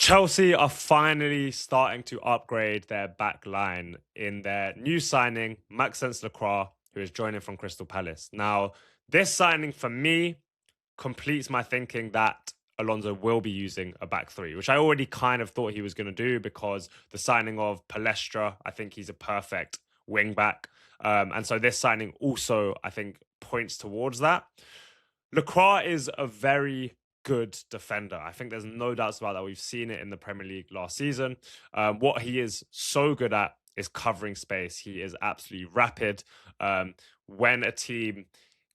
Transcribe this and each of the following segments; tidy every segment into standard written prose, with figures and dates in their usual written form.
Chelsea are finally starting to upgrade their back line in their new signing, Maxence Lacroix, who is joining from Crystal Palace. Now, this signing for me completes my thinking that Alonso will be using a back three, which I already kind of thought he was going to do because the signing of Palestra, I think he's a perfect wing back. And so this signing also, I think, points towards that. Lacroix is a very good defender. I think there's no doubts about that. We've seen it in the Premier League last season. What he is so good at is covering space. He is absolutely rapid. When a team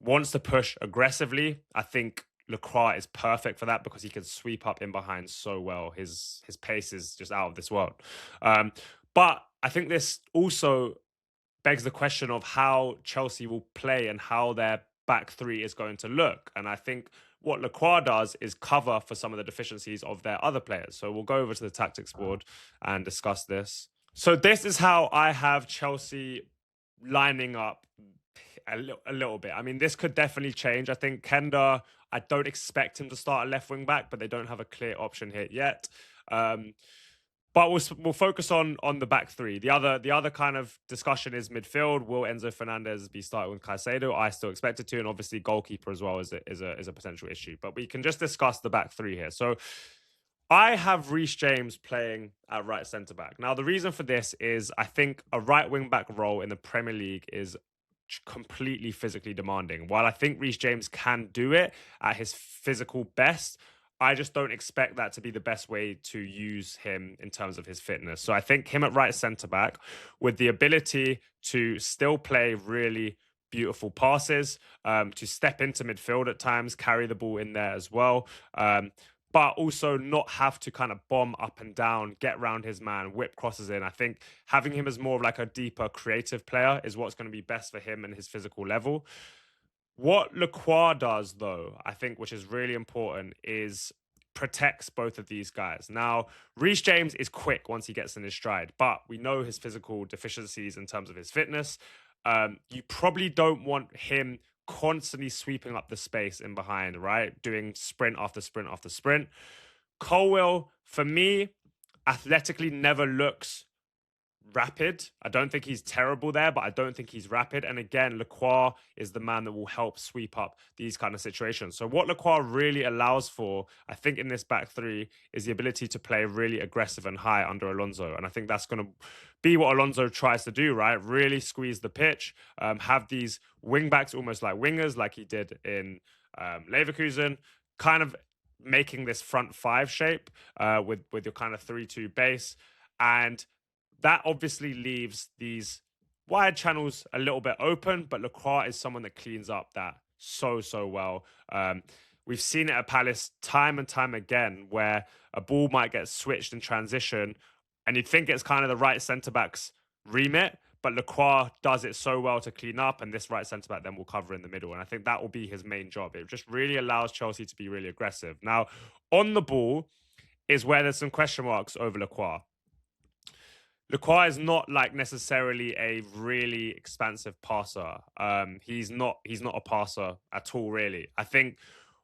wants to push aggressively, I think Lacroix is perfect for that because he can sweep up in behind so well. His pace is just out of this world. But I think this also begs the question of how Chelsea will play and how their back three is going to look. And I think what Lacroix does is cover for some of the deficiencies of their other players. So we'll go over to the tactics board and discuss this. So this is how I have Chelsea lining up a little bit. I mean, this could definitely change. I think Kenda, I don't expect him to start a left wing back, but they don't have a clear option here yet. But we'll focus on the back three. The other kind of discussion is midfield. Will Enzo Fernandez be starting with Caicedo? I still expect it to, and obviously goalkeeper as well is a potential issue. But we can just discuss the back three here. So I have Reece James playing at right centre back. Now the reason for this is I think a right wing back role in the Premier League is completely physically demanding. While I think Reece James can do it at his physical best, I just don't expect that to be the best way to use him in terms of his fitness. So I think him at right centre back with the ability to still play really beautiful passes, to step into midfield at times, carry the ball in there as well. But also not have to kind of bomb up and down, get around his man, whip crosses in. I think having him as more of like a deeper creative player is what's going to be best for him and his physical level. What Lacroix does, though, I think, which is really important, is protects both of these guys. Now, Reece James is quick once he gets in his stride, but we know his physical deficiencies in terms of his fitness. You probably don't want him constantly sweeping up the space in behind, right? Doing sprint after sprint after sprint. Colwill, for me, athletically never looks rapid. I don't think he's terrible there, but I don't think he's rapid. And again, Lacroix is the man that will help sweep up these kind of situations. So what Lacroix really allows for, I think, in this back three is the ability to play really aggressive and high under Alonso. And I think that's going to be what Alonso tries to do, right? Really squeeze the pitch, have these wing backs almost like wingers, like he did in Leverkusen, kind of making this front five shape with your kind of 3-2 base. And that obviously leaves these wide channels a little bit open, but Lacroix is someone that cleans up that so well. We've seen it at Palace time and time again where a ball might get switched in transition and you'd think it's kind of the right centre-back's remit, but Lacroix does it so well to clean up, and this right centre-back then will cover in the middle. And I think that will be his main job. It just really allows Chelsea to be really aggressive. Now, on the ball is where there's some question marks over Lacroix. Lacroix is not like necessarily a really expansive passer. He's not a passer at all, really. I think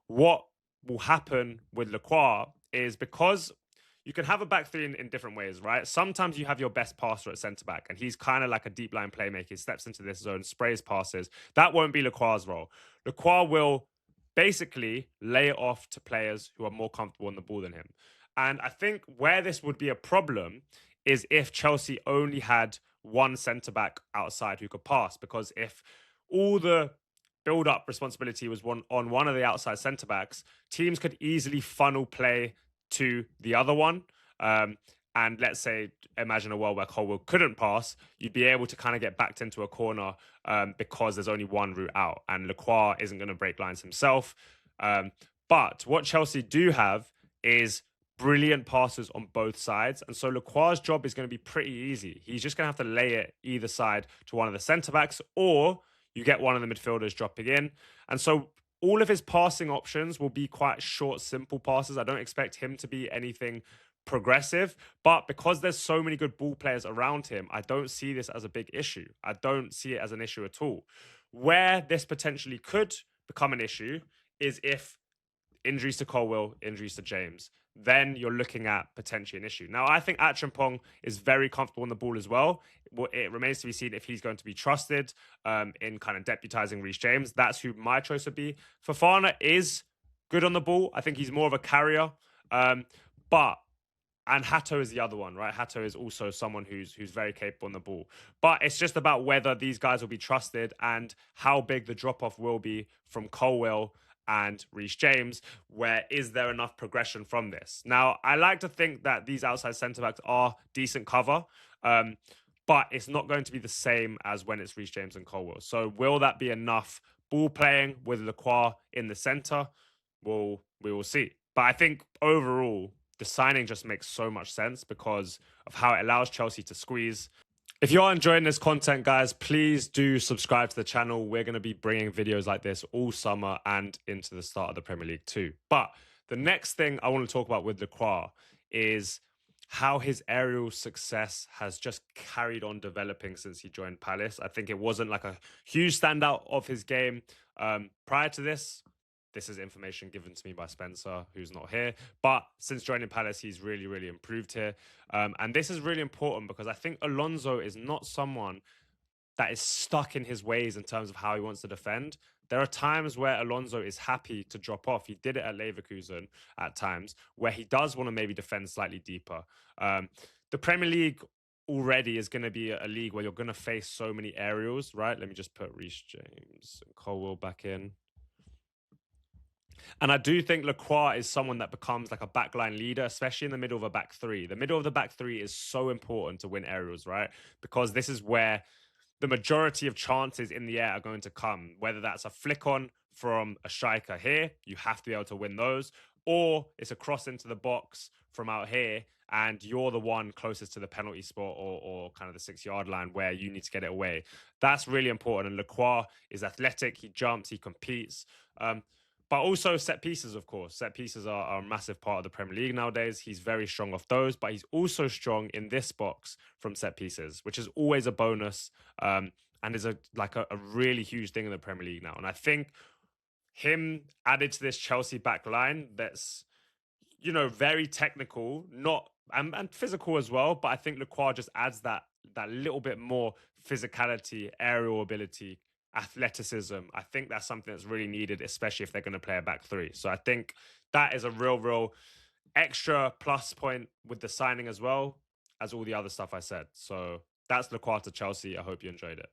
what will happen with Lacroix is because you can have a back three in different ways, right? Sometimes you have your best passer at centre back, and he's kind of like a deep line playmaker. He steps into this zone, sprays passes. That won't be Lacroix's role. Lacroix will basically lay it off to players who are more comfortable on the ball than him. And I think where this would be a problem is if Chelsea only had one centre back outside who could pass, because if all the build up responsibility was on one of the outside centre backs, teams could easily funnel play to the other one. And let's say, imagine a world where Colwill couldn't pass, you'd be able to kind of get backed into a corner because there's only one route out, and Lacroix isn't going to break lines himself. But what Chelsea do have is brilliant passes on both sides. And so Lacroix's job is going to be pretty easy. He's just going to have to lay it either side to one of the centre-backs, or you get one of the midfielders dropping in. And so all of his passing options will be quite short, simple passes. I don't expect him to be anything progressive, but because there's so many good ball players around him, I don't see this as a big issue. I don't see it as an issue at all. Where this potentially could become an issue is if injuries to Colwill, injuries to James. then you're looking at potentially an issue. Now, I think Acheampong is very comfortable on the ball as well. It remains to be seen if he's going to be trusted in kind of deputizing Reece James. That's who my choice would be. Fofana is good on the ball. I think he's more of a carrier. And Hato is the other one, right? Hato is also someone who's very capable on the ball. But it's just about whether these guys will be trusted and how big the drop-off will be from Colwill and Reece James, where is there enough progression from this? Now, I like to think that these outside centre-backs are decent cover, but it's not going to be the same as when it's Reece James and Colwill. So will that be enough ball playing with Lacroix in the centre? We will see. But I think overall, the signing just makes so much sense because of how it allows Chelsea to squeeze. If you're enjoying this content, guys, please do subscribe to the channel. We're going to be bringing videos like this all summer and into the start of the Premier League too. But the next thing I want to talk about with Lacroix is how his aerial success has just carried on developing since he joined Palace. I think it wasn't like a huge standout of his game prior to this. This is information given to me by Spencer, who's not here. But since joining Palace, he's really, really improved here. And this is really important because I think Alonso is not someone that is stuck in his ways in terms of how he wants to defend. There are times where Alonso is happy to drop off. He did it at Leverkusen at times where he does want to maybe defend slightly deeper. The Premier League already is going to be a league where you're going to face so many aerials, right? Let me just put Reece James and Colwill back in. And I do think Lacroix is someone that becomes like a backline leader, especially in the middle of a back three. The middle of the back three is so important to win aerials, right? Because this is where the majority of chances in the air are going to come. Whether that's a flick on from a striker here, you have to be able to win those, or it's a cross into the box from out here, and you're the one closest to the penalty spot or kind of the 6-yard line where you need to get it away. That's really important. And Lacroix is athletic. He jumps, he competes. But also set pieces, of course. Set pieces are a massive part of the Premier League nowadays. He's very strong off those, but he's also strong in this box from set pieces, which is always a bonus and is a really huge thing in the Premier League now. And I think him added to this Chelsea back line that's, very technical, not and physical as well. But I think Lacroix just adds that little bit more physicality, aerial ability, athleticism. I think that's something that's really needed, especially if they're going to play a back three. So I think that is a real extra plus point with the signing as well as all the other stuff I said. So that's Lacroix to Chelsea. I hope you enjoyed it.